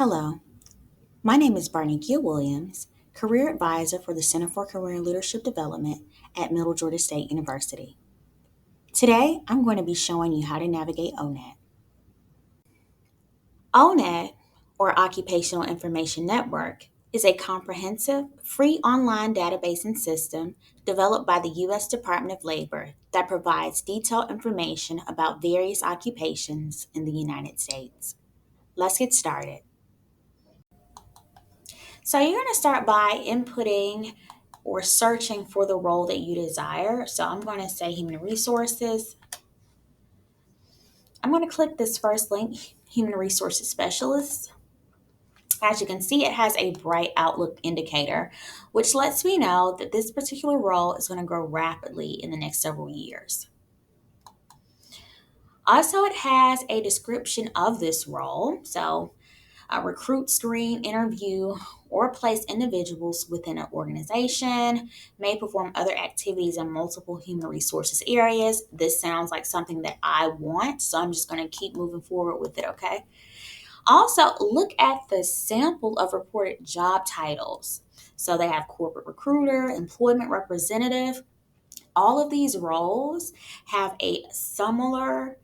Hello, my name is Barney Gill Williams, Career Advisor for the Center for Career and Leadership Development at Middle Georgia State University. Today, I'm going to be showing you how to navigate ONET. ONET, or Occupational Information Network, is a comprehensive, free online database and system developed by the U.S. Department of Labor that provides detailed information about various occupations in the United States. Let's get started. So you're going to start by inputting or searching for the role that you desire. So I'm going to say human resources. I'm going to click this first link, human resources specialist. As you can see, it has a bright outlook indicator, which lets me know that this particular role is going to grow rapidly in the next several years. Also, it has a description of this role. So recruit, screen, interview, or place individuals within an organization, may perform other activities in multiple human resources areas. This sounds like something that I want, so I'm just going to keep moving forward with it, okay? Also, look at the sample of reported job titles. So they have corporate recruiter, employment representative. All of these roles have a similar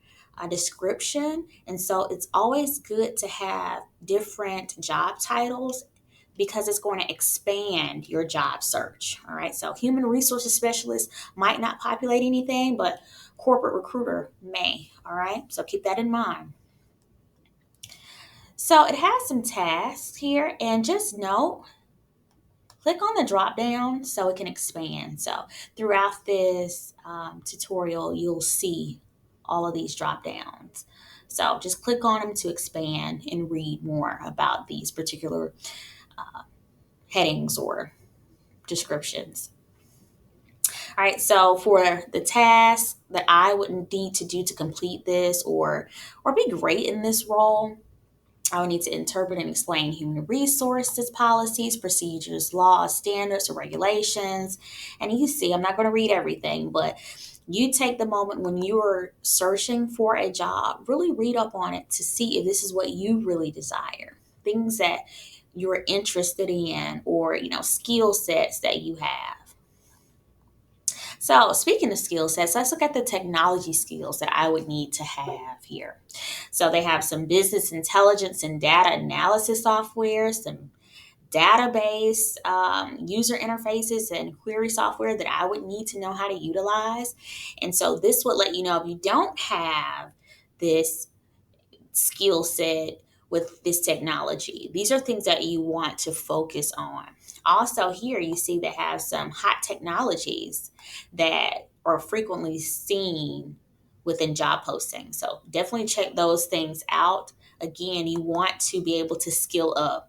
description, and so it's always good to have different job titles because it's going to expand your job search. All right, so human resources specialist might not populate anything, but corporate recruiter may. All right, so keep that in mind. So it has some tasks here, and just note, click on the drop down so it can expand. So throughout this tutorial, you'll see all of these drop downs. So just click on them to expand and read more about these particular headings or descriptions. All right, so for the task that I would need to do to complete this or be great in this role, I would need to interpret and explain human resources policies, procedures, laws, standards, or regulations. And you see, I'm not going to read everything, but you take the moment when you're searching for a job, really read up on it to see if this is what you really desire. Things that you're interested in or, skill sets that you have. So, speaking of skill sets, let's look at the technology skills that I would need to have here. So, they have some business intelligence and data analysis software, some database user interfaces and query software that I would need to know how to utilize. And so, this would let you know if you don't have this skill set with this technology. These are things that you want to focus on. Also, here you see they have some hot technologies that are frequently seen within job postings. So definitely check those things out. Again, you want to be able to skill up.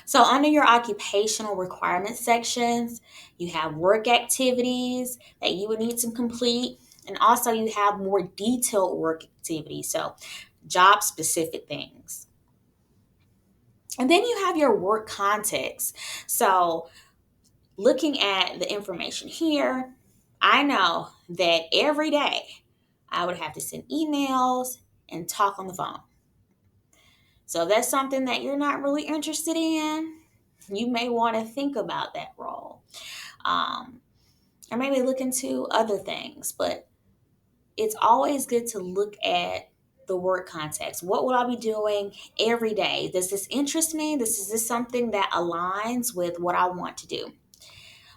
So, under your occupational requirements sections, you have work activities that you would need to complete, and also you have more detailed work activities, so job specific things. And then you have your work context. So, looking at the information here, I know that every day I would have to send emails and talk on the phone. So, if that's something that you're not really interested in, you may want to think about that role. Um, or maybe look into other things, but it's always good to look at the work context. What will I be doing every day? Does this interest me? Is this something that aligns with what I want to do?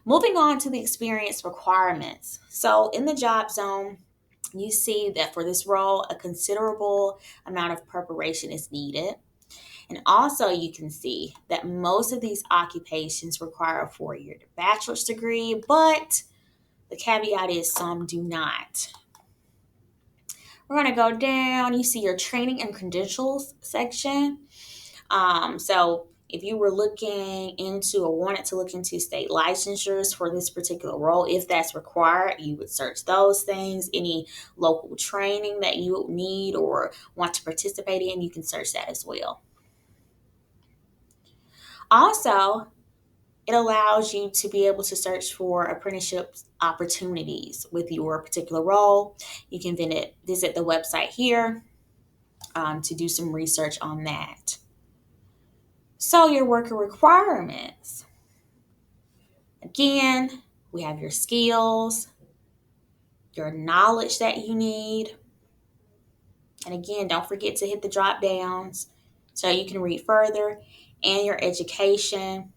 Moving on to the experience requirements. So in the job zone, you see that for this role, a considerable amount of preparation is needed. And also, you can see that most of these occupations require a 4-year bachelor's degree, but the caveat is some do not. We're going to go down. You see your training and credentials section. So, if you were looking into or wanted to look into state licensures for this particular role, if that's required, you would search those things. Any local training that you need or want to participate in, you can search that as well. Also, it allows you to be able to search for apprenticeship opportunities with your particular role. You can visit the website here to do some research on that. So, your worker requirements. Again, we have your skills, your knowledge that you need. And again, don't forget to hit the drop downs so you can read further, and your education.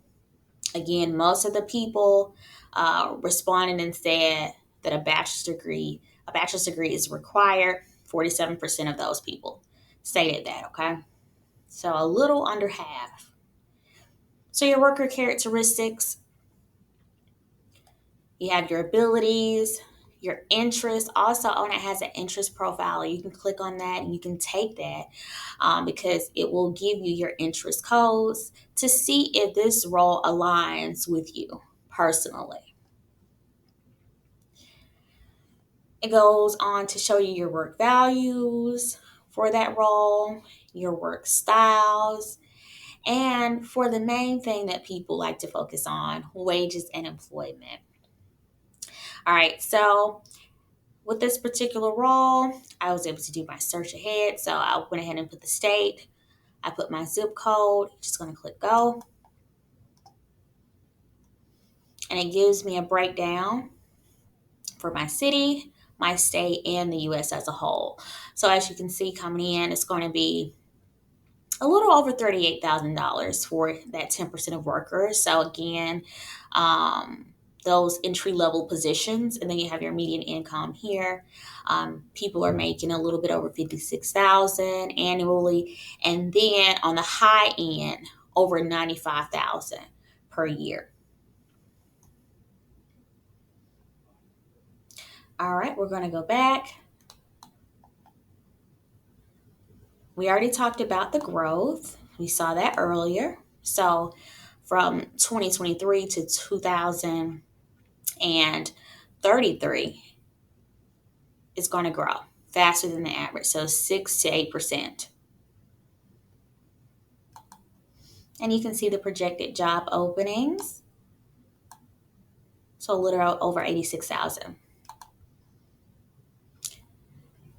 Again, most of the people responded and said that a bachelor's degree is required. 47% of those people stated that, okay? So a little under half. So your worker characteristics, you have your abilities, your interests. Also, ONET has an interest profile. You can click on that and you can take that because it will give you your interest codes to see if this role aligns with you personally. It goes on to show you your work values for that role, your work styles, and for the main thing that people like to focus on, wages and employment. All right, so with this particular role, I was able to do my search ahead. So I went ahead and put the state, I put my zip code, just going to click go. And it gives me a breakdown for my city, my state, and the US as a whole. So as you can see coming in, it's going to be a little over $38,000 for that 10% of workers. So again, um, those entry level positions, and then you have your median income here. People are making a little bit over 56,000 annually, and then on the high end, over 95,000 per year. All right, we're going to go back. We already talked about the growth. We saw that earlier. So from 2023 to 2033, it's going to grow faster than the average. So 6 to 8%. And you can see the projected job openings. So a little over 86,000.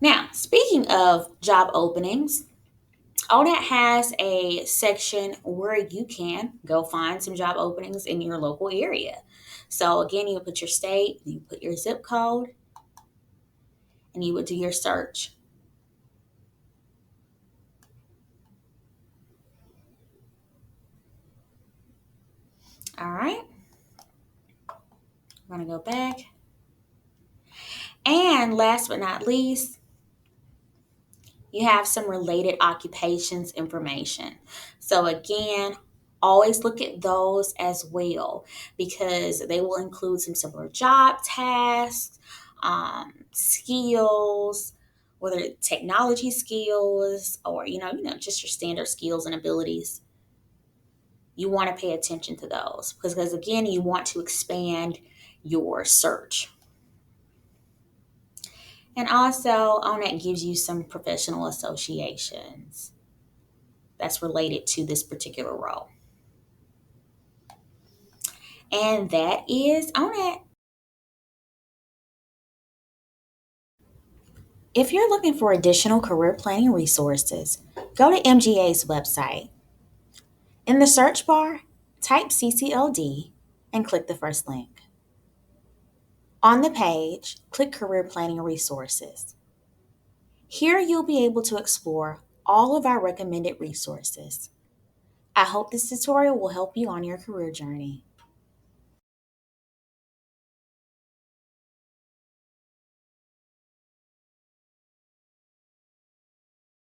Now, speaking of job openings, ONET has a section where you can go find some job openings in your local area. So again, you put your state, you put your zip code, and you would do your search. All right. I'm going to go back. And last but not least, you have some related occupations information. So again, always look at those as well because they will include some similar job tasks, skills, whether it's technology skills or just your standard skills and abilities. You want to pay attention to those because again, you want to expand your search. And also, ONET gives you some professional associations that's related to this particular role. And that is ONET. If you're looking for additional career planning resources, go to MGA's website. In the search bar, type CCLD and click the first link. On the page, click Career Planning Resources. Here you'll be able to explore all of our recommended resources. I hope this tutorial will help you on your career journey.